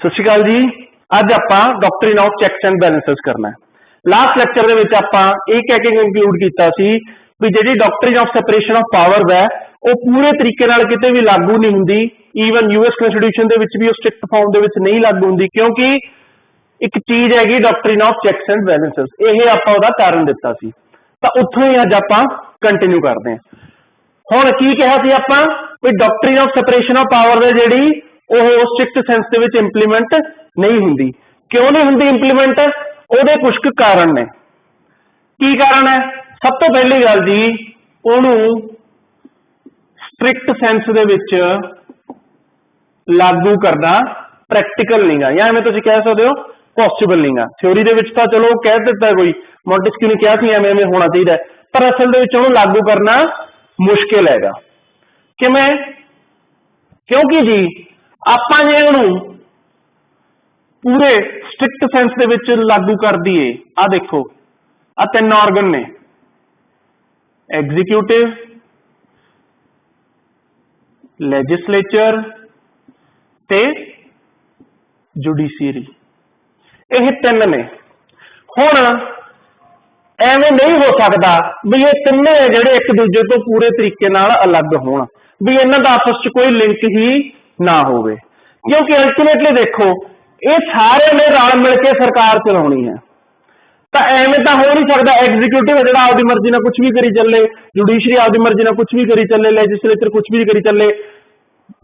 सत श्री अकाल जी। अज आप doctrine of checks and balances करना है। लास्ट लैक्चर दे विच आपां इह कह के कंक्लूड कीता सी भी जिहड़ी डॉक्ट्रिन ऑफ सैपरेशन ऑफ पावर्स है वो पूरे तरीके नाल किते भी लागू नहीं हुंदी। ईवन यूएस कॉन्स्टिट्यूशन दे विच भी स्ट्रिक्ट फॉर्म दे विच नहीं लागू हुंदी, क्योंकि एक चीज हैगी doctrine of checks and balances. यह आपां उहदा कारण दिता सी, तां उत्थों ही अज आपां कंटिन्यू करते हैं। हुण की कहा सी आपां भी डॉक्ट्रिन ऑफ सैपरेशन ऑफ पावर है जिहड़ी strict sense they which implement नहीं हुंदी। क्यों नहीं हुंदी इंप्लीमेंट? उहदे कुछ क कारण ने। की कारण है? सब तो पहली गल जी, उहनूं स्ट्रिक्ट सेंस दे विच लागू करना प्रैक्टिकल नहीं गा, या एवें तुसीं कह सकदे हो पॉसिबल नहीं गा। थ्योरी दे विच तां चलो कह दित्ता कोई मॉन्टेस्क्यू ने कहा सी एवें एवें होना चाहिए, पर असल दे विच उहनूं लागू करना मुश्किल हैगा। किवें? क्योंकि जी आपां जे उहनूं पूरे स्ट्रिक्ट सेंस दे विच लागू कर दईए, आ देखो आ तीन ऑर्गन ने, एग्जीक्यूटिव, लैजिस्लेचर ते जुडिशियरी, यह तीन ने। हुण एवें नहीं हो सकता भी ये तिन्ने जिहड़े एक दूजे तो पूरे तरीके नाल अलग होण, भी इन्हां दा आपस च कोई लिंक ही ना होवे, क्योंकि अल्टीमेटली देखो ये सारे ने रल मिल के सरकार चलाउणी है। तो एवें तो हो नहीं सकता एग्जीक्यूटिव है जिहड़ा आपदी मर्जी नाल कुछ भी करी चले, जुडिशरी आपदी मर्जी नाल कुछ भी करी चले, लैजिस्लेचर कुछ भी करी चले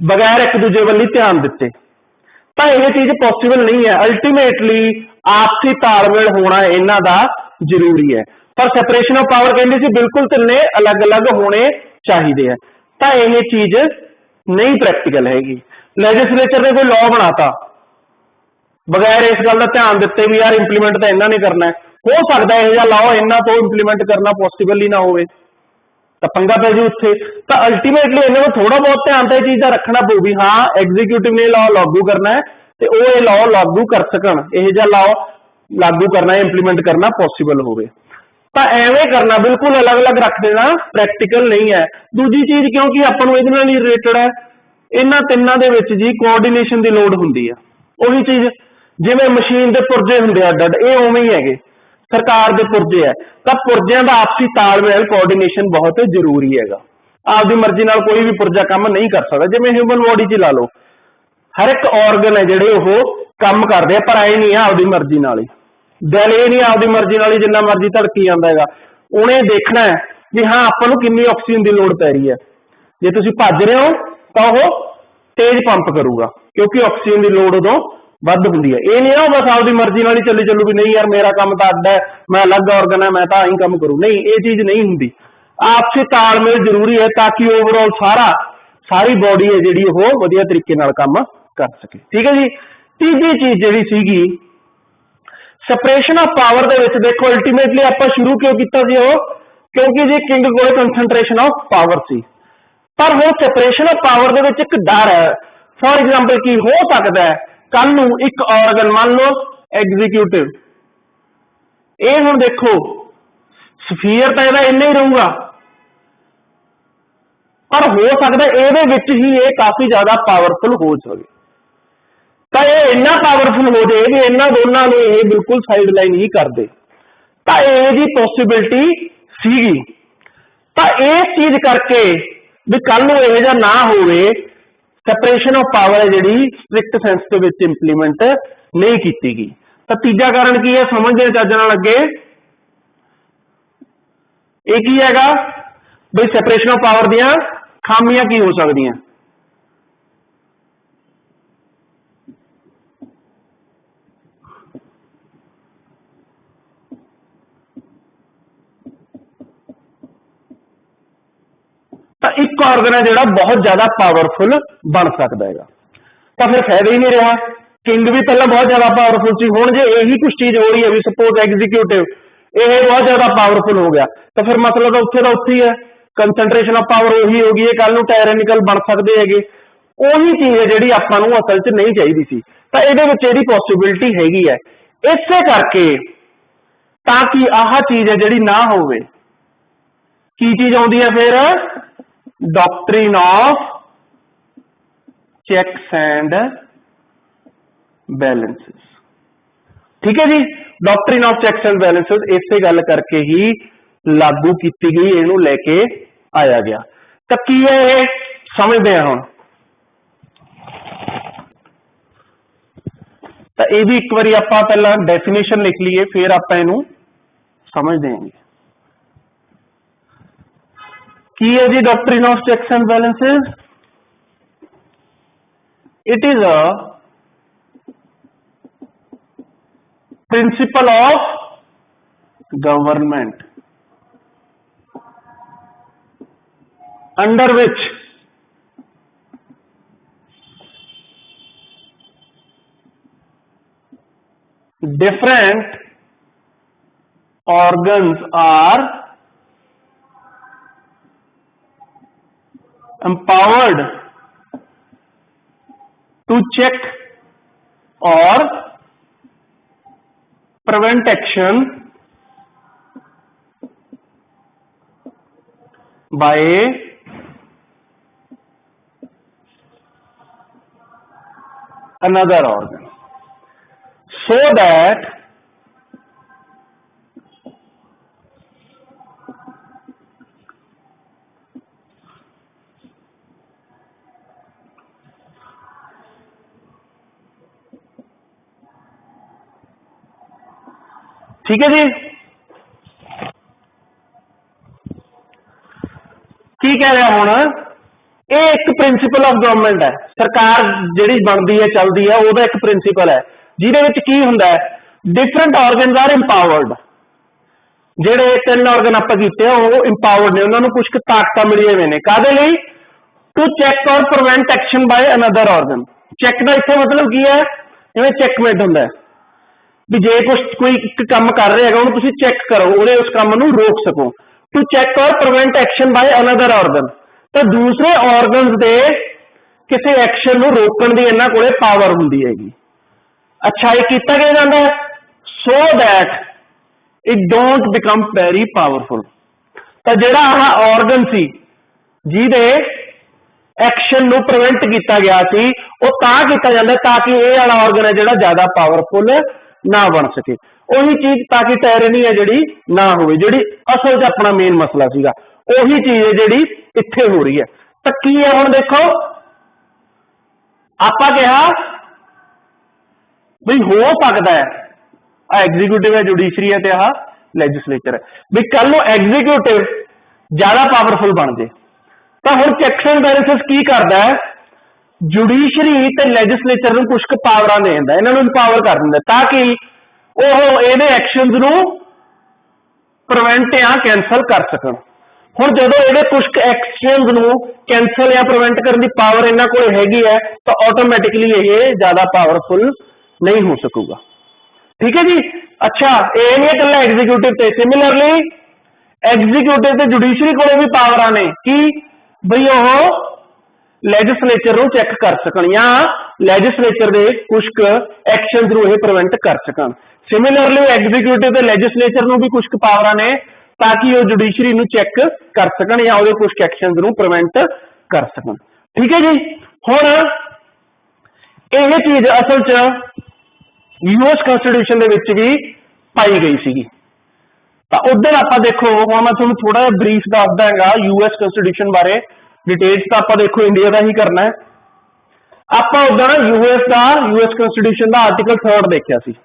बगैर एक दूजे वाली ध्यान दिते। तो यह चीज पॉसिबल नहीं है। अल्टीमेटली आपसी तालमेल होना इन्हां दा जरूरी है। पर सैपरेशन ऑफ पावर कहंदी सी बिल्कुल तिन्ने अलग अलग होने चाहिए है, तो यह चीज नहीं प्रैक्टिकल हैगी। लैजिस्लेचर ने कोई लॉ बनाता बगैर इस गल का ध्यान दिते भी यार इंप्लीमेंट तो इन्हों ने करना है, हो सकता है यह लॉ इन्हों तो इंप्लीमेंट करना पॉसिबल ही ना हो, तो पंगा पै जी उत्थे। तो अल्टीमेटली इन्होंने थोड़ा बहुत ध्यान तो यह चीज़ का रखना पऊ भी हाँ एग्जीक्यूटिव ने लॉ लागू करना है तो वो ये लॉ लागू कर सकन, यह लॉ लागू करना इंप्लीमेंट करना पॉसिबल हो। तो एवें करना बिल्कुल अलग अलग रख देना प्रैक्टिकल नहीं है। दूजी चीज क्योंकि अपन इहदे नाल ही रिलेटेड है, इन्हां तिन्नां दे विच जी कोआर्डीनेशन की लोड़ हुंदी है। उही चीज जिवें मशीन के पुरजे हुंदे अड्ड अड्ड, ये उवें ही हैगे सरकार के पुरजे है, तो पुरजियां का आपसी तालमेल कोआर्डीनेशन बहुत जरूरी हैगा। आपकी मर्जी नाल कोई भी पुरजा काम नहीं कर सकता। जिवें ह्यूमन बॉडी च ला लो, हर एक ऑर्गन है जिहड़े वो काम करते हैं, पर आए नहीं है आपकी मर्जी नाल ही। दिल ये नहीं आपकी मर्जी नाल ही जिन्ना मर्जी धड़की जाता है, उन्हें देखना है कि हाँ आपां नूं कितनी ऑक्सीजन की लोड़ पै रही है। जे तुसीं भज रहे हो तो वह तेज पंप करूगा, क्योंकि ऑक्सीजन की लोड़ उदों वध हुंदी है। ये नहीं ना बस आपकी मर्जी नाल ही चली चलू भी नहीं यार मेरा काम तो अड्ड है, मैं अलग ऑर्गन है, मैं तो आई काम करूँ, नहीं ये चीज नहीं हुंदी। आपसी तालमेल जरूरी है ताकि ओवरऑल सारी बॉडी है जिहड़ी वो वधिया तरीके नाल काम कर सके। ठीक है जी। तीजी चीज जिहड़ी सीगी सैपरेशन ऑफ पावर दे विच देखो अल्टीमेटली आपां शुरू क्यों कीता सी वो, क्योंकि जी किंग कोल कंसनट्रेशन ऑफ पावर सी। पर वो सैपरेशन ऑफ पावर दे विच एक डर है। फॉर एग्जांपल की हो सकता है कल नूं एक ऑर्गन मान लो एग्जीक्यूटिव, ये हुण देखो स्फीयर तो इहदा इन्ना ही रहूगा, पर हो सकता है इहदे विच ही ये काफी ज्यादा पावरफुल हो सके। तो यह इन्ना पावरफुल हो जाए कि इन्होंने दोनों ने यह बिल्कुल साइड लाइन ही कर दे, तो यह पॉसिबिलिटी सीगी। तो इस चीज करके भी कल नूं इहो जिहा ना होवे, सैपरेशन ऑफ पावर है जिहड़ी strict sense they which implement नहीं की गई। तो तीजा कारण की है समझने चज नाल अगे, ये की हैगा भी सैपरेशन ऑफ पावर दियां खामियां की हो सकदियां। तो एक ऑर्गन है जो बहुत ज्यादा पावरफुल बन सकता है, तो फिर फायदा ही नहीं रहा। किंग भी पहले बहुत ज्यादा पावरफुल सी, हुण जे यही कुछ चीज हो रही है भी सपोज एग्जीक्यूटिव ये बहुत ज्यादा पावरफुल हो गया, तो फिर मतलब उत्थे का उत्थे ही है, कंसनट्रेशन ऑफ पावर उही होगी, कल नूं टायरेनिकल बन सकते हैं। उही चीज है जिहड़ी आपां नूं असल च नहीं चाहिए सी। तो इहदे विच इहदी पॉसिबिलिटी हैगी है, इसे करके ताकि आह चीज है जिहड़ी ना होवे, की चीज आउंदी है फिर doctrine of checks and balances. ठीक है जी, doctrine of checks and balances इसे गल करके ही लागू की गई, इनू लेके आया गया। तो की है ये समझते हैं हम। तो यह भी एक बार आप पहला डेफिनेशन लिख लीए, फिर आप इनू समझ देंगे की है जी doctrine of checks and balances. It is a principle of government under which different organs are empowered to check or prevent action by another organ, so that ठीक है जी। की कह रहा हुण ये एक प्रिंसिपल ऑफ गवर्नमेंट है, सरकार जिहड़ी बनती है चलती है वह एक प्रिंसिपल है जिहदे की हुंदा है डिफरेंट ऑर्गनस आर इंपावर्ड। जिहड़े 3 ऑर्गन आप कीते वो इंपावर्ड ने, उन्होंने कुछ ताकत मिली हुई ने काहदे लई टू चैक और prevent action by another organ. Check का इत्थे मतलब की है, जिवें चैकमेट हुंदा है भी जे कुछ कोई काम कर रहा है उन्होंने तुसीं चैक करो, उहदे उस काम नूं रोक सको। टू चैक और prevent action by another organ, तो दूसरे ऑर्गन के किसी एक्शन नूं रोकण दी इन्हां कोले पावर हुंदी हैगी। अच्छा ये कीता किवें जांदा है so that it don't become very powerful. तो जिहड़ा आह ऑर्गन सी जिहदे एक्शन नूं प्रिवेंट किया गया सी वो तां कीता जांदा ताकि ये वाला ऑर्गन है जिहड़ा ज्यादा पावरफुल ना बन सके। उही चीज ताकि टायरनी है जिहड़ी ना होवे, जिहड़ी असल च अपना मेन मसला सीगा, उही चीज है जिहड़ी इत्थे हो रही है। तो की है हुण देखो आपां कहा भी हो सकता है एग्जीक्यूटिव है, जुडिशरी है, आह लैजिस्लेचर है, भी कल नूं एग्जीक्यूटिव ज्यादा पावरफुल बन जाए। तो हुण चैक्स एंड बैलेंसेस की करता है जुडिशरी ते लैजिस्लेचर नूं कुछ पावरां दे दिंदा, इन्हां नूं इंपावर कर दिंदा ताकि ਉਹ ਇਹਦੇ ਐਕਸ਼ਨਸ ਨੂੰ ਪ੍ਰੀਵੈਂਟ ਜਾਂ ਕੈਂਸਲ ਕਰ ਸਕਣ। ਹੁਣ ਜਦੋਂ ਇਹਦੇ ਕੁਝ ਐਕਸ਼ਨਸ ਨੂੰ ਕੈਂਸਲ ਜਾਂ ਪ੍ਰੀਵੈਂਟ ਕਰਨ ਦੀ ਪਾਵਰ ਇਹਨਾਂ ਕੋਲ ਹੈਗੀ ਹੈ ਤਾਂ ਆਟੋਮੈਟਿਕਲੀ ਇਹ ਜ਼ਿਆਦਾ ਪਾਵਰਫੁਲ ਨਹੀਂ ਹੋ ਸਕੂਗਾ। ਠੀਕ ਹੈ ਜੀ। ਅੱਛਾ ਇਹ ਨਹੀਂ ਇਕੱਲਾ ਐਗਜ਼ੀਕਿਊਟਿਵ ਤੇ, ਸਿਮਿਲਰਲੀ ਐਗਜ਼ੀਕਿਊਟਿਵ ਤੇ ਜੁਡੀਸ਼ਰੀ ਕੋਲ ਵੀ ਪਾਵਰਾਂ ਨੇ ਕਿ ਬਈ ਉਹ ਲੈਜਿਸਲੇਚਰ ਨੂੰ ਚੈੱਕ ਕਰ ਸਕਣ ਜਾਂ ਲੈਜਿਸਲੇਚਰ ਦੇ ਕੁਝ ਐਕਸ਼ਨਸ ਨੂੰ ਇਹ ਪ੍ਰੀਵੈਂਟ ਕਰ ਸਕਣ। सिमिलरली एग्जीक्यूटिव ते लैजिस्लेचर नूं भी कुछ पावरां ने ताकि वो जुडिशरी नूं चैक कर सकन या उहदे कुछ एक्शनस नूं प्रिवेंट कर सकन। ठीक है जी। हुण यह चीज असल च यूएस कॉन्स्टिट्यूशन दे विच भी पाई गई सीगी। तो उधर आप देखो हुण मैं तुहानूं थोड़ा जिहा ब्रीफ दस दांगा यूएस कॉन्स्टिट्यूशन बारे, डिटेल्स तो आप देखो इंडिया का ही करना है। आप उधर यूएस कॉन्स्टिट्यूशन का आर्टिकल 3 देखिया सी,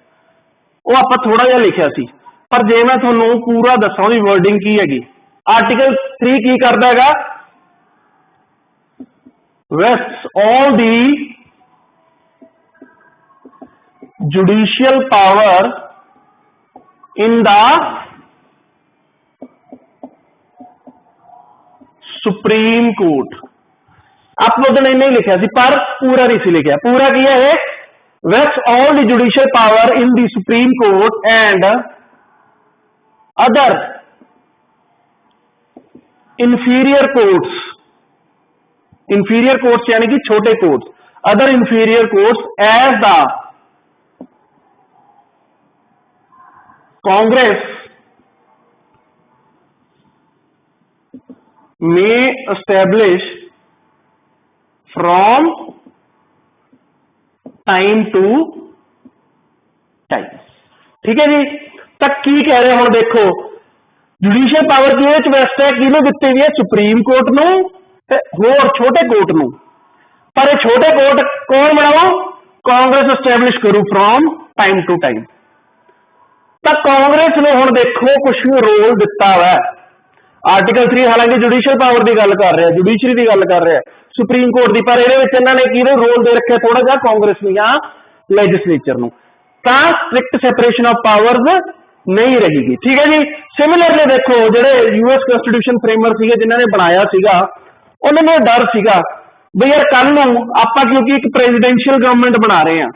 वो आप थोड़ा जिहा लिखिया सी, पर जे मैं तुहानूं पूरा दसां दी वर्डिंग की हैगी, आर्टिकल 3 की करदा हैगा wastes all the judicial power in the supreme court. आप लोगों ने नहीं लिखा सी पर पूरा नहीं सी लिखा, पूरा की है vests all the judicial power in the Supreme Court and other inferior courts यानी कि छोटे courts, other inferior courts as the Congress may establish from time to ठीक है जी। तो की कह रहे हुण देखो जुडिशियल पावर की वैस्ट है किहनूं दित्ती हुई है सुप्रीम कोर्ट नूं ते होर छोटे कोर्ट नूं पर ये छोटे कोर्ट कौन बनाओ कांग्रेस एस्टैबलिश करू फ्रॉम टाइम टू टाइम। तो कांग्रेस ने हुण देखो कुछ रोल दिता हुआ है आर्टिकल 3 हालांकि जुडिशियल पावर की गल कर रहा है जुडिशरी की गल कर रहा है सुप्रीम कोर्ट की पर इन्होंने की रोल दे रखे थोड़ा जहा कांग्रेस या लैजिस्लेचर नूं तां स्ट्रिक्ट सैपरेशन ऑफ पावर्स नहीं रहेगी। ठीक है जी। सिमिलरली देखो जो यूएस कॉन्स्टिट्यूशन फ्रेमवर्क सीगे जिन्होंने बनाया सीगा उन्होंने डर सीगा भी यार कल नूं आपां क्योंकि एक प्रेजिडेंशियल गवर्नमेंट बना रहे हैं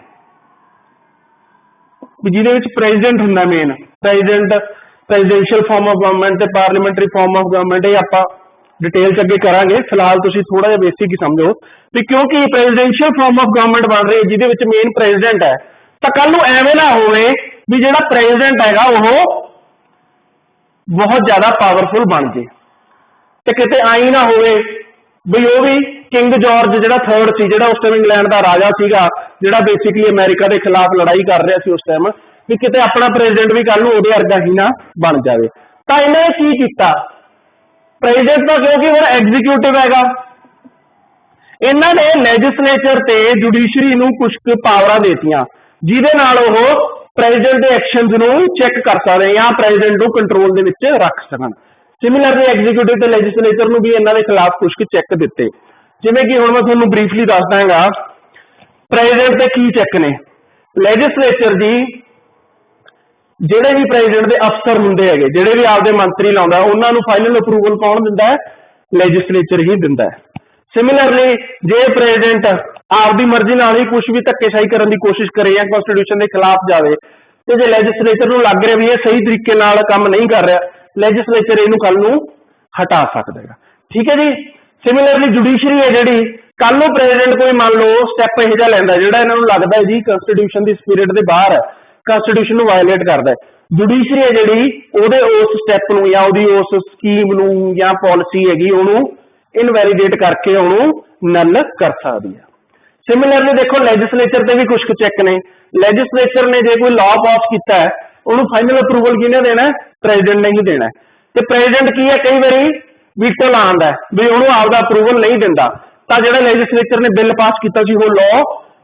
जिहदे विच प्रेजिडेंट हुंदा main presidential form of government ते पार्लीमेंटरी फॉर्म ऑफ गवर्नमेंट ये आपां डिटेल च अगे करांगे फिलहाल तुसीं थोड़ा जिहा बेसिक ही समझो भी क्योंकि प्रेजिडेंशियल फॉर्म ऑफ गवर्नमेंट बन रही है जिहदे विच मेन प्रेजिडेंट है तो कल नूं एवें ना होवे भी जिहड़ा प्रेजिडेंट हैगा वो बहुत ज्यादा पावरफुल बन जाए तो किते आई ना होवे भी वो भी किंग जॉर्ज जिहड़ा थर्ड सी जिहड़ा उस टाइम इंग्लैंड का राजा सीगा जिहड़ा बेसिकली अमेरिका के खिलाफ लड़ाई कर रहा सी उस टाइम भी किते अपना प्रेजिडेंट भी कल नूं उहदे वर्गा ही ना बन जाए। तो इन्होंने की कीता प्रेजिडेंट तो क्योंकि हुण एग्जीक्यूटिव हैगा इन्होंने लैजिस्लेचर ते जुडिशरी नूं कुछ पावरां देतियां जिहदे नाल ओह प्रेजिडेंट के एक्शनस नूं चैक कर सकते या प्रेजिडेंट को कंट्रोल दे विच रख सकन। सिमिलरली एग्जीक्यूटिव ते लैजिस्लेचर नूं भी इन्हां दे खिलाफ कुछ चैक दिते जिवें कि हुण मैं तुहानूं ब्रीफली दस दांगा प्रेजिडेंट के की चैक ने लैजिस्लेचर जी ਜਿਹੜੇ भी प्रेजिडेंट के अफसर होंगे है ਜਿਹੜੇ भी आपके मंत्री लाउंदा उन्होंने फाइनल अप्रूवल कौन दिंदा है लैजिस्लेचर ही दिंदा है। सिमिलरली जे प्रेजिडेंट आपकी मर्जी नाल ही कुछ भी धक्केशाही करने की कोशिश करे या कॉन्स्टिट्यूशन के खिलाफ जाए तो जो लैजिस्लेचर को लग रहा भी ये सही तरीके नाल काम नहीं कर रहा लैजिस्लेचर इनू कल नूं हटा सकता है। ठीक है जी। सिमिलरली जुडिशरी है जी कल नूं प्रेजिडेंट कोई मान लो स्टैप यह जिहा लैंदा जिहड़ा इन्हां नूं लगदा है जी कॉन्स्टिट्यूशन की स्पिरिट के बाहर है कॉन्स्टिट्यूशन नूं वायलेट करता है जुडिशरी है जी उहदे उस स्टैप नूं या उहदी उस स्कीम नूं या पॉलिसी हैगी उहनूं इनवैलीडेट करके उहनूं नल कर सकदी है। सिमिलरली देखो लैजिस्लेचर ते भी कुछ चैक ने लैजिस्लेचर ने जो कोई लॉ पास किया है उन्होंने फाइनल अप्रूवल किहने देना है प्रेजिडेंट ने ही देना है तो प्रेजिडेंट की है कई बारी वीटो ला आंदा है भी उन्होंने आपका अप्रूवल नहीं दिंदा तो जो लैजिस्लेचर ने बिल पास किया वो लॉ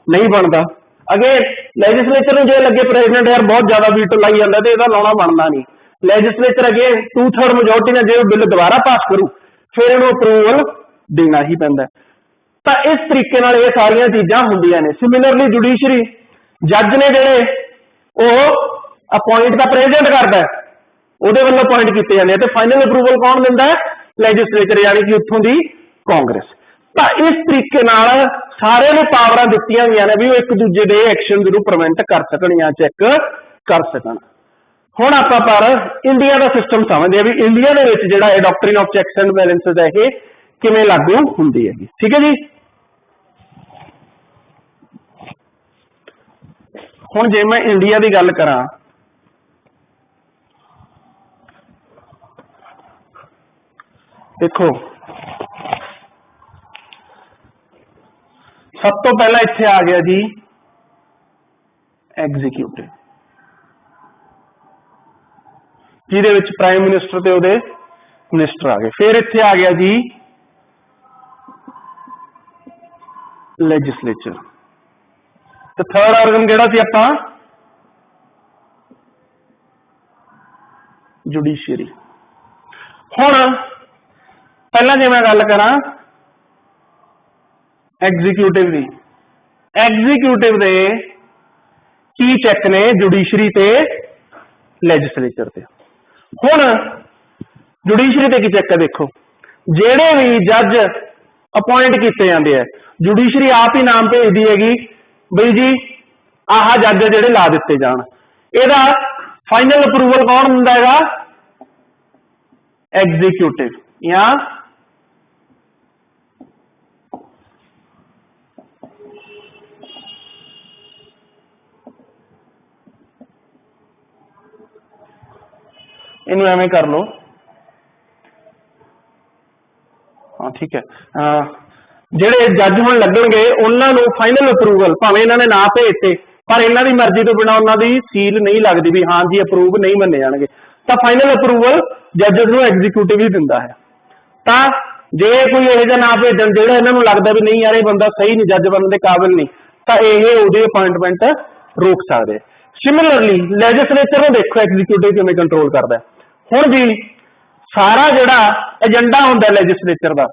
नहीं बनता। अगेन लैजिस्लेचर जो लगे प्रेजिडेंट यार बहुत ज्यादा वीटो लाई जाता तो यह लाना बनना नहीं लैजिस्लेचर अगेन 2/3 मेजोरिटी ने जो बिल दोबारा पास करू फिर इन्हों अप्रूवल देना ही पैंदा। तो इस तरीके नाल ये सारियां चीजां हुंदियां ने। सिमिलरली जुडिशरी जज ने जिहड़े वो अपॉइंट का प्रेजिडेंट करता है उहदे वल्लों अपॉइंट किए जाते हैं तो फाइनल अप्रूवल कौन दिंदा है लैजिस्लेचर यानी कि उत्थों की कांग्रेस। तो इस तरीके नाल सारे नूं पावरां दित्तियां गईयां ने भी वो एक दूजे के एक्शन नूं प्रिवेंट कर सकन या चैक कर सकन। हुण आपां पर इंडिया का सिस्टम समझदे आ भी इंडिया दे विच जिहड़ा doctrine of checks and balances है ये किवें लागू हुंदी है। ठीक है जी। हुण जे मैं इंडिया की गल करां देखो सब तो पहला इत्थे आ गया जी एग्जीक्यूटिव जिहदे विच प्राइम मिनिस्टर ते उहदे मिनिस्टर आ गए। फिर इत्थे आ गया जी लैजिस्लेचर तो थर्ड ऑर्गन किहड़ा सी आपां जुडिशरी। हुण पहला जे मैं गल करां एग्जीक्यूटिव की एग्जीक्यूटिव दे की चैक ने जुडिशरी ते लैजिस्लेचर ते। हुण जुडिशरी ते की चैक है देखो जेड़े भी जज अपॉइंट किए जाते हैं जुडिशरी आप ही नाम भेजती हैगी बई जी आह जज जेड़े ला दिते जान एदा फाइनल अप्रूवल कौन हुंदा हैगा एग्जीक्यूटिव या इनू एवें कर लो। हाँ ठीक है। जेडे जज हुण लगणगे उन्हां नूं फाइनल अप्रूवल भावें इन्हां ने ना भेजते पर इन्हां दी मर्जी तो बिना उन्हां दी सील नहीं लगती भी हाँ जी अप्रूव नहीं मन्ने जाणगे, तो फाइनल अप्रूवल जजेस नूं एग्जीक्यूटिव ही दिंदा है। तो जे कोई यह जिहा ना भेजन जिहड़ा इन्हां नूं लगदा भी नहीं यार ये बंदा सही नहीं, जज बनने के काबिल नहीं, तो ये उहदी अपॉइंटमेंट रोक सकदे। सिमिलरली लैजिसलेचर नूं देखो एग्जीक्यूटिव किवें कंट्रोल करदा है। हुण जी सारा जिहड़ा एजेंडा हुंदा लैजिसलेचर दा,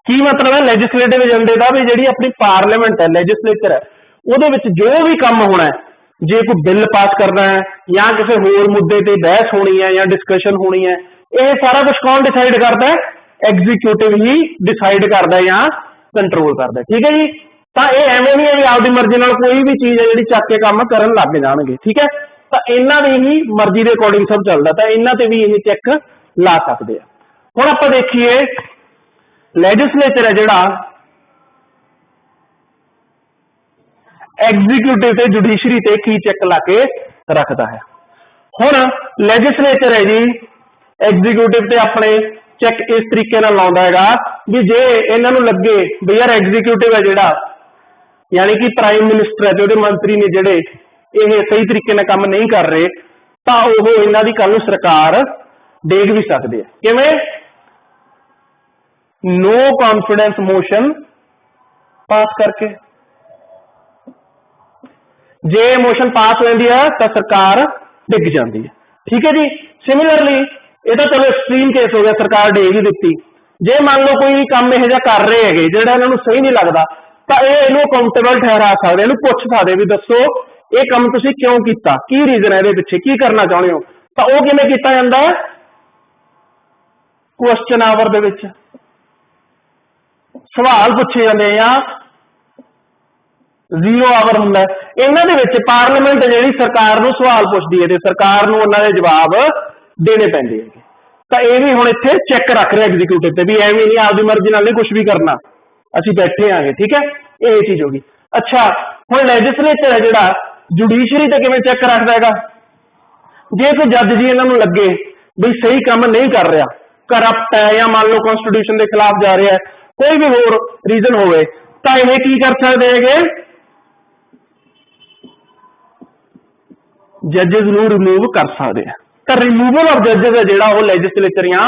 की मतलब है लैजिसलेटिव एजेंडे का भी जी अपनी पार्लीमेंट है लैजिसलेचर है वो जो भी काम होना है, जे कोई बिल पास करना है या किसी होर मुद्दे ते बहस होनी है या डिस्कशन होनी है, ये सारा कुछ कौन डिसाइड करता है? एग्जीक्यूटिव ही डिसाइड करता है या कंट्रोल करता है। ठीक है जी, तो ये एवं नहीं है भी आपकी मर्जी नाल कोई भी चीज है जी चक के काम करन लग जाएंगे। ठीक है, तो इन्हों की ही मर्जी के अकॉर्डिंग सब चलता, तो इन्हों से भी ये चेक ला सकते हैं। हुण आपां देखिए लैजिसलेचर है जिहड़ा एग्जीक्यूटिव ते जुडिशरी ते की चेक ला के रखता है। हुण लैजिसलेचर है जी एग्जीक्यूटिव ते अपने चेक इस तरीके नाल लाउंदा हैगा भी जे इन्हां नूं लगे भी यार एग्जीक्यूटिव है जिहड़ा यानी कि प्राइम मिनिस्टर है जो मंत्री ने जिहड़े ये सही तरीके नाल काम नहीं कर रहे, तो वो इन्हां दी कल नूं सरकार डेग भी सकदे है। किवें? नो कॉन्फिडेंस मोशन पास करके, जे मोशन पास हो जाती है तो सरकार डिग जाती है। ठीक है जी, सिमिलरली ये तो चलो एक्सट्रीम केस हो गया, सरकार डेग ही दी। जे मान लो कोई काम यह कर रहे हैं जो इन्होंने सही नहीं लगता, तो यह अकाउंटेबल ठहरा सकते, इन्हू पूछ सकते भी दसो ये काम तुसीं क्यों किया, की रीजन है ये पिछे, की करना चाहते हो, तो वह किवें किया जाता है? क्वेश्चन आवर दे विच सवाल पूछे जाते हैं या जीरो आवर होंगे। इन्हां दे विच पार्लीमेंट जिहड़ी सरकार नूं सवाल पुछदी है तो सरकार नूं उन्हां दे जवाब देने पैंदे हैं। तो यह भी हुण इत्थे चेक रख रहे एग्जीक्यूटिव ते भी एवें नहीं आपकी मर्जी नाल नहीं कुछ भी करना, असीं बैठे आंगे। ठीक है, ये चीज होगी। अच्छा, हुण लैजिसलेचर है जिहड़ा जुडिशरी ते किवें चेक रखदा हैगा? जे कोई जज जी इन्हां नूं लगे भी सही काम नहीं कर रहा, करप्ट है या मान लो कॉन्स्टिट्यूशन के खिलाफ जा रहा है, कोई भी होर रीजन होवे, तो यह की कर सकते हैं? जजेस नूं रिमूव कर सकते हैं। तो रिमूवल ऑफ जजेस है जिहड़ा वो लैजिसलेचर या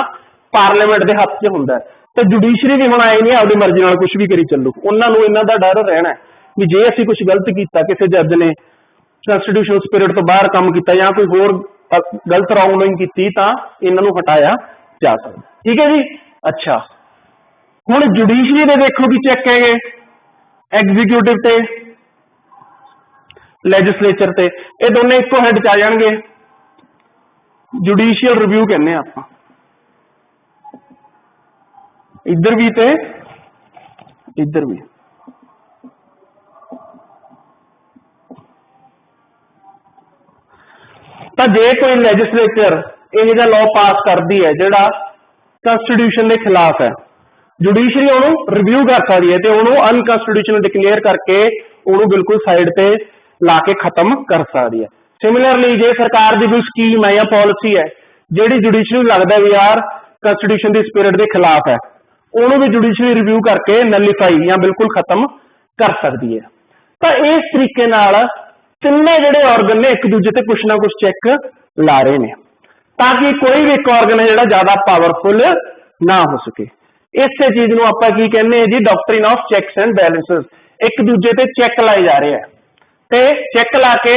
पार्लीमेंट के हथ च हुंदा है। तो जुडिशरी भी हुण आए नहीं आपकी मर्जी नाल कुछ भी करी चलो, उन्होंने इन्हां दा डर रहना है भी जे असीं कुछ गलत किया, किसी जज ने कॉन्स्टिट्यूशनल स्पिरिट तो बाहर काम किया या कोई होर गलत रॉन्ग की, तो इन्हों हटाया जा सकता। ठीक है जी। अच्छा, हुण जुडिशरी दे देखो कि चेक है एग्जीक्यूटिव ते लैजिसलेचर ते, ये दोनों इको हैड च आ जाएंगे, जुडिशियल रिव्यू कहने आप, इधर भी ते इधर भी। तो जे कोई लैजिसलेचर यह लॉ पास करती है जिहड़ा कॉन्स्टिट्यूशन के खिलाफ है, जुडिशरी उन्होंने रिव्यू कर सकती है तो उन्होंने अनकॉन्स्टिट्यूशनल डिक्लेयर करके उन्होंने बिल्कुल साइड पे ला के खत्म कर सकती है। सिमिलरली जे सरकार की कोई स्कीम है या पॉलिसी है जिहड़ी जुडिशरी लगता है भी यार कॉन्स्टिट्यूशन की स्पिरिट के खिलाफ है, उन्होंने भी जुडिशरी रिव्यू करके नलीफाई या बिल्कुल खत्म कर सकती है। तो इस तरीके नाल तिन्ने जिहड़े ऑर्गन ने एक दूजे ते कुछ ना कुछ चेक ला रहे हैं ताकि कोई भी एक ऑर्गन है जिहड़ा ज्यादा पावरफुल ना हो सके। इस चीज को आप की कहने जी doctrine of checks and balances, एक दूजे ते चेक लाए जा रहे हैं ते चेक ला के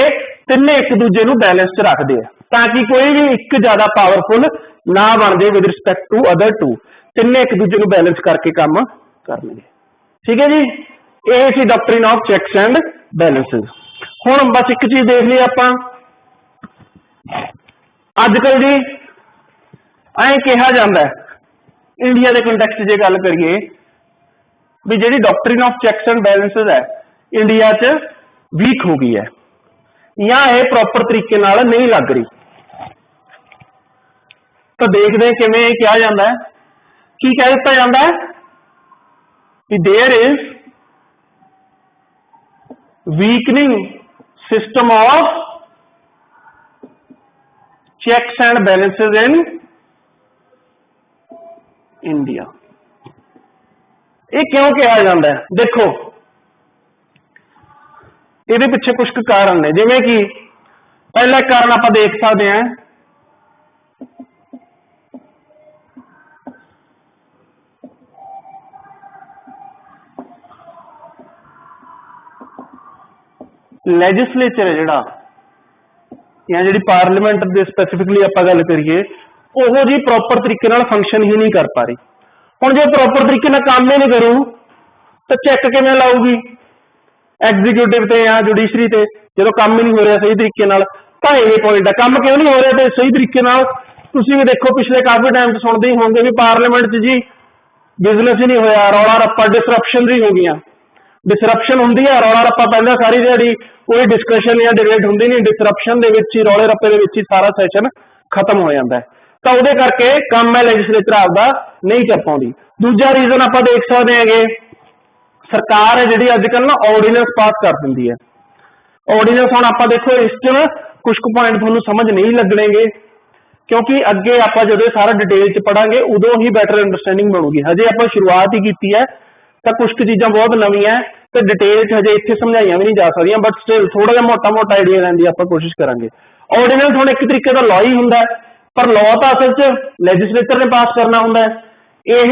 तिन्ने एक दूजे को बैलेंस च रखते हैं ताकि कोई भी एक ज्यादा पावरफुल ना बन जाए with respect to other two, तिन्ने एक दूजे को बैलेंस करके काम करनगे। ठीक है जी, ये सी doctrine of checks and balances. हुण बस एक चीज देख ली आप, अजकल जी ऐ कहा जाता है इंडिया के कंटैक्स्ट जे गल करिए भी जी doctrine of checks and balances है इंडिया च वीक हो गई है या यह प्रॉपर तरीके नाल नहीं लग रही। तो देखते हैं किवें कहा जाता है, की कह दिता जाता है कि there is weakening system of checks and balances in India. ये क्यों कहा जाता है? देखो ये पिछे कुछ कारण ने, जिवें कि पहला कारण आप देख सकते हैं, लैजिस्लेचर है जिहड़ा या जी पार्लीमेंट दे स्पैसीफिकली आप गल करिए, वो जी प्रॉपर तरीके नाल फंक्शन ही नहीं कर पा रही। हुण जो प्रॉपर तरीके नाल काम ही नहीं करूँ तो चैक किवें लाऊगी एग्जीक्यूटिव ते या जुडिशरी ते, जो काम ही नहीं हो रहा सही तरीके नाल। तां इह पॉइंट है, काम क्यों नहीं हो रहा सही तरीके नाल। तुसीं भी देखो पिछले काफी टाइम से सुनते ही होंगे भी पार्लीमेंट च जी बिजनेस ही नहीं होया, रौला रप्पा डिसरप्शन ही हो गई। डिसरप्शन होंदी है, रौला रप्पा पैंदा सारी दिहाड़ी, कोई डिस्कशन या डिबेट होंदी नहीं, डिसरप्शन दे विच ही रौले रप्पे दे विच ही सारा सैशन खत्म हो जाता है। तो उहदे करके काम है लैजिस्लेचर आपदा नहीं कर पाउंदी। दूजा रीजन आप देख सकते हैं, सरकार है जिहड़ी अजकल ना ऑर्डीनेंस पास कर दिंदी है। ऑर्डीनेंस हुण आप देखो इस च कुछ पॉइंट तुहानूं समझ नहीं लगणगे, क्योंकि अगे आप जो सारा डिटेल च पढ़ांगे उदों ही बैटर अंडरस्टैंडिंग बनूगी। हजे आप शुरुआत ही की है तो कुछ चीज़ां बहुत नवीं है तो डिटेल च हजे इत्थे समझाइयां भी नहीं जा सकदियां, बट स्टिल थोड़ा जिहा मोटा मोटा आइडिया लैण दी आपां कोशिश करांगे। ऑर्डीनेंस हुण एक तरीके का लॉ ही हुंदा है, पर लॉ तो असल च लैजिस्लेचर ने पास करना हुंदा है। यह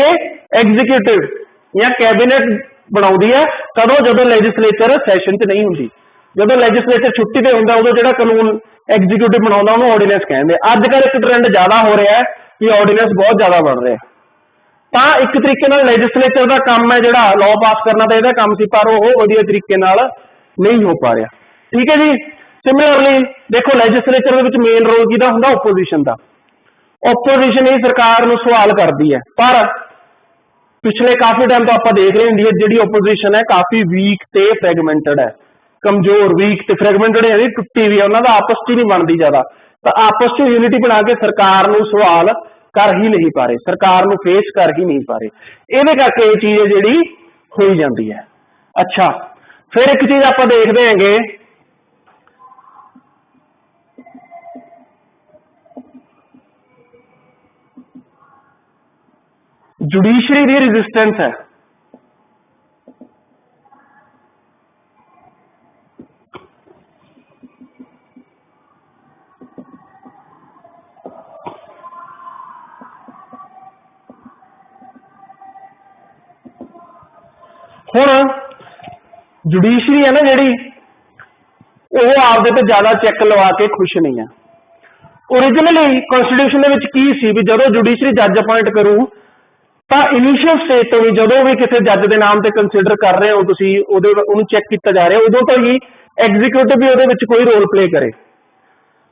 एग्जीक्यूटिव या कैबिनेट बनाउंदी है कदों, जदों लैजिस्लेचर सैशन च नहीं हुंदी। जदों लैजिस्लेचर छुट्टी ते हुंदा उदों जिहड़ा कानून एग्जीक्यूटिव बनाउंदा उहनूं ऑर्डीनेंस कहंदे। अजकल एक ट्रेंड ज्यादा हो रहा है कि ऑर्डीनेंस बहुत ज्यादा बढ़ रहा है, तो एक तरीके नाल लैजिस्लेचर का काम है जिहड़ा लॉ पास करना तो यह काम सी, पर वो वधिया तरीके नाल नहीं हो पा रहा। ठीक है जी। सिमिलरली देखो लैजिस्लेचर दे विच मेन रोल किहदा हुंदा? ओपोजिशन का। ओपोजिशन ही सरकार नूं सवाल करती है, पर पिछले काफी टाइम तो आप देख रहे इंडिया जी ओपोजिशन है काफी वीक ते फ्रैगमेंटेड है, कमजोर वीक ते फ्रैगमेंटेड है, टुट्टी हुई है, उन्होंने आपस च नहीं बनती ज्यादा। तो आपस च यूनिटी बना के सरकार नूं सवाल कर ही नहीं पा रहे, सरकार नूं फेस कर ही नहीं पा रहे। इहदे करके ये चीज है जिहड़ी होई जांदी है। अच्छा, फिर एक चीज आप देखते हैं, जुडिशरी की रेजिस्टेंस है। हुण जुडिशरी है ना जिहड़ी, वो आपदे ते ज्यादा चैक लवा के खुश नहीं है। ओरिजिनली कॉन्स्टिट्यूशन दे विच की सी भी जदों जुडिशरी जज अपॉइंट करूं तो इनिशियल स्टेज तो भी जो भी किसी जज के नाम से कंसिडर कर रहे हो तुसी उहनूं चैक किया जा रहा है, उदों तो ही एग्जीक्यूटिव भी उहदे विच कोई रोल प्ले करे।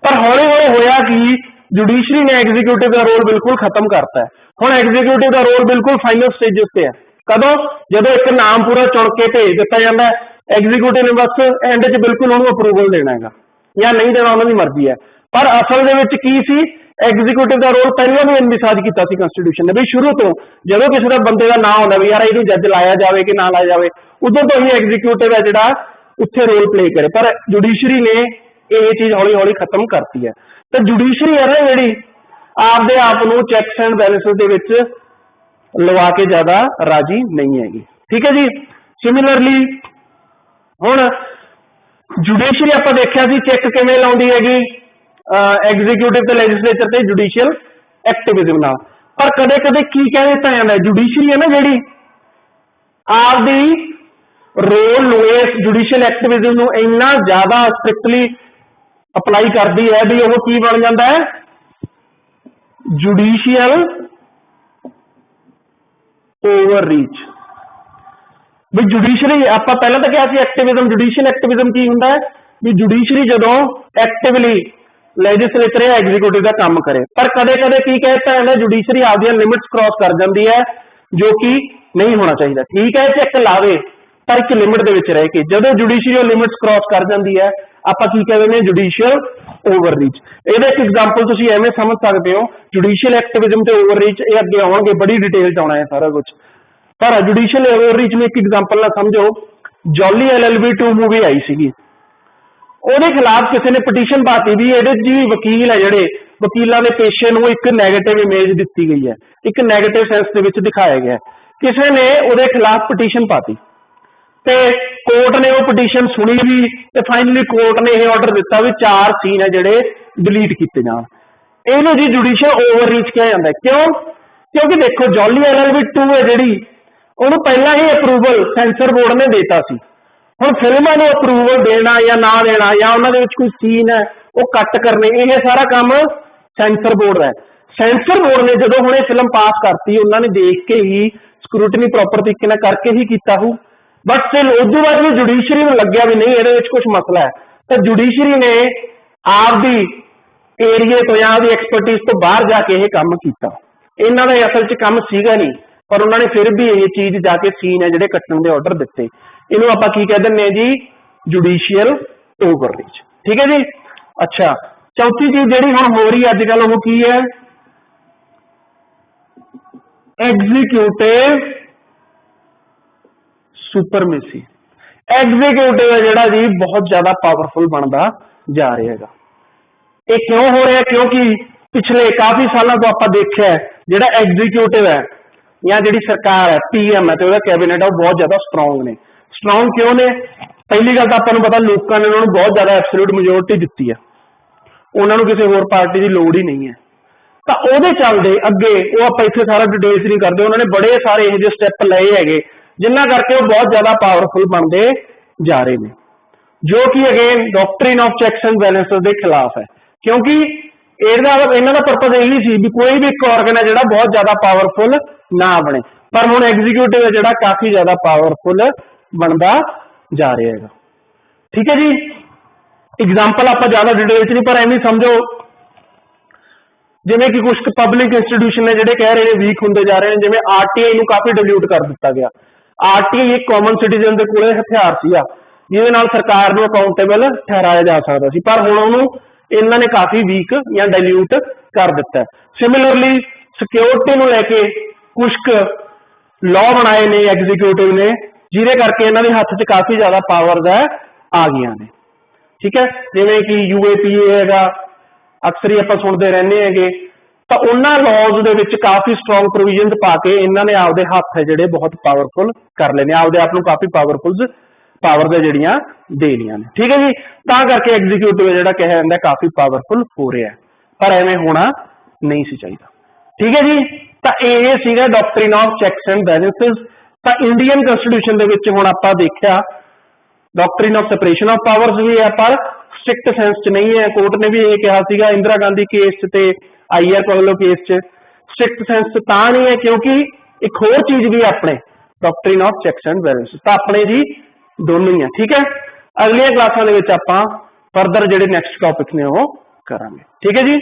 पर हौली हौली होया कि जुडिशरी ने एग्जीक्यूटिव का रोल बिल्कुल खत्म करता है। हुण एग्जीक्यूटिव का रोल बिल्कुल फाइनल स्टेजेस पे है। कदों? जदों एक नाम पूरा चुन के भेज दिता जाता है, एग्जीक्यूटिव ने बस एंड च बिल्कुल उन्होंने अप्रूवल देना है या नहीं देना उन्होंने मर्जी है। पर असल दे विच की सी, एग्जीक्यूटिव का रोल पहले भी एनविसाज किया कॉन्स्टिट्यूशन ने भी शुरू तो, जो किसी का बंदे का नाम होता भी यार ये जज लाया जाए कि ना लाया जाए, उदों तो ही एग्जीक्यूटिव है जिहड़ा उत्थे रोल प्ले करे। पर जुडिशरी ने ये चीज हौली हौली खत्म करती है। तो जुडिशरी है ना जिहड़ी आपदे आप नूं चैक्स एंड बैलेंसेस दे विच लवा के ज्यादा राजी नहीं हैगी। ठीक है जी। सिमिलरली हुण जुडिशरी आप देखिया सी चैक किवें लाउंदी हैगी एग्जीक्यूटिव ते लैजिस्लेचर ते जुडिशियल एक्टिविज्म नाल। पर कदे कदे की कह दिता जाता है, जुडिशरी है ना जिहड़ी आपदी रोल नूं इस जुडिशियल एक्टिविज्म नूं इन्ना ज्यादा स्ट्रिक्टली अपलाई करती है भी वो की बन जाता है, जुडिशियल ओवररीच। भी जुडिशरी आप पहले तो क्या एक्टिविज्म, जुडिशियल एक्टिविज्म की होंदा है भी जुडिशरी जदों एक्टिवली लैजिस्लेचर या एग्जीक्यूटिव का काम करे। पर कदे कदे की कहता है जुडिशरी आपदी लिमिट्स क्रॉस कर जाती है, जो कि नहीं होना चाहिए। ठीक है चैक लावे पर एक लिमिट दे विच रह के, जदों जुडिशरी लिमिट्स क्रॉस कर जाती है आप की कहते हैं जुडिशियल ओवररीच। ਇਹਦਾ एक एग्जाम्पल तुसीं एवें समझ सकते हो, जुडिशियल एक्टिविज्म ते ओवररीच ये अगे आउणगे, बड़ी डिटेल च आउणा है सारा कुछ। पर जुडिशियल ओवररीच में एक एग्जाम्पल ना समझो, जॉली LLB 2 मूवी आई सी, ਉਹਦੇ ਖਿਲਾਫ ਕਿਸੇ ਨੇ ਪਟੀਸ਼ਨ ਪਾਤੀ भी ये जी वकील है ਜਿਹੜੇ वकीलों के पेशे को एक नैगेटिव इमेज दी गई है, एक नैगेटिव सेंस के विच दिखाया गया। किसी ने उहदे खिलाफ पटीशन पाती ते कोर्ट ने वो पटीशन सुनी भी ते फाइनली कोर्ट ने यह ऑर्डर दिता भी 4 सीन है जिहड़े डिलीट किए जाण। इहनूं जी जुडिशियल ओवररीच कहा जाता है। क्यों? क्योंकि देखो जॉली LLB 2 है जिहड़ी उहनूं पहला ही अप्रूवल सेंसर बोर्ड ने देता सी। हुण फिल्मां नूं अप्रूवल देना या ना देना या उन्हां दे विच कोई सीन है वो कट करने, यह सारा काम सेंसर बोर्ड है। सेंसर बोर्ड ने जदों हुणे फिल्म पास करती उन्होंने देख के ही स्क्रूटनी प्रॉपर तरीके नाल करके ही कीता हो, बट स्टिल उदों बाद भी जुडिशरी नूं लग्या भी नहीं इहदे विच कुछ मसला है, तो जुडिशरी ने आपदी एरिए तो या आपदी एक्सपर्टीज तो बाहर जाके यह काम कीता। इन्हां दा असल च काम सीगा नहीं, पर उन्होंने फिर भी ये चीज जाके सीन है जिहड़े कट्टण दे ऑर्डर दिते। इहनूं आपां की कह दिंदे जी, जुडिशियल ओवररीच। ठीक है जी। अच्छा, चौथी चीज जिहड़ी हुण हो रही है अजकल वो की है, एग्जीक्यूटिव सुपरमेसी। एग्जीक्यूटिव है जिहड़ा जी बहुत ज्यादा पावरफुल बनता जा रहा है। ये क्यों हो रहा है? क्योंकि पिछले काफी सालों तो आप देखा है जिहड़ा एग्जीक्यूटिव है या जिहड़ी सरकार है, PM है, तो उसका कैबिनेट है, वो बहुत ज्यादा स्ट्रोंग ने। स्ट्रोंग क्यों ने? पहली गल तो आपको पता लोगों ने उन्होंने बहुत ज्यादा एब्सोल्यूट मेजोरिटी दी है, उन्होंने किसी होर पार्टी की लोड़ ही नहीं है। तो वो चलते अगे वो आप इतने सारा डिटेल्स नहीं करते, उन्होंने बड़े सारे यह स्टैप लए है जिन्हों करके वो बहुत ज्यादा पावरफुल बनते जा रहे हैं, जो कि again doctrine of checks and balances के खिलाफ है। क्योंकि इन्हों का पर्पज यही सी भी कोई भी एक ऑर्गन है जो बहुत ज्यादा पावरफुल ना बने, पर हुण एग्जीक्यूटिव है जो काफी ज्यादा पावरफुल बनता जा रहा है। ठीक है जी। एग्जाम्पल आप ज्यादा डिटेल नहीं, पर एवं समझो जिमें कि कुछ पब्लिक इंस्टीट्यूशन ने जिहड़े कह रहे हैं वीक होंगे जा रहे हैं, जिमें RTI नूं काफी डिल्यूट कर दिता गया। RTI एक कॉमन सिटीजन के कोल हथियार सीगा जिहदे नाल सरकार नूं अकाउंटेबल ठहराया जा सकता सी, पर हुण उहनूं इन्हां ने काफी वीक या डिल्यूट कर दिता है। सिमिलरली सिक्योरिटी नूं लैके कुछ लॉ बनाए ने एग्जीक्यूटिव ने, जिहदे करके इन्हां दे हत्थ 'च काफी ज्यादा पावर्स आ गई ने। ठीक है, जिवें कि UAPA हैगा, अक्सर ही आप सुनते रहने हैं, तो उन्होंने लॉज के विच काफी स्ट्रोंग प्रोविजन पा के इन्होंने आपदे हथ है जिहड़े बहुत पावरफुल कर लेने, आपदे आप काफी पावरफुल पावर जिहड़ियां दे लिया ने। ठीक है जी। तां करके एग्जीक्यूटिव जिहड़ा कहा जाता है काफी पावरफुल हो रहा है, पर एवें होना नहीं सी चाहिए। ठीक है जी। तो यह सीगा doctrine of checks and balances. तो इंडियन कॉन्स्टिट्यूशन के विच हुण आपां देखिया doctrine of separation of powers भी है, पर स्ट्रिक्ट सेंस च नहीं है। कोर्ट ने भी ये कहा सीगा इंदिरा गांधी केस ते IR कोहलो केस च स्ट्रिक्ट सेंस च तां नहीं है क्योंकि एक होर चीज भी है अपने doctrine of checks and balances. तो अपने जी दोनों ही है। ठीक है। अगलियां क्लासां दे विच आपां फरदर जिहड़े नैक्सट टॉपिक ने वो करांगे। ठीक है जी।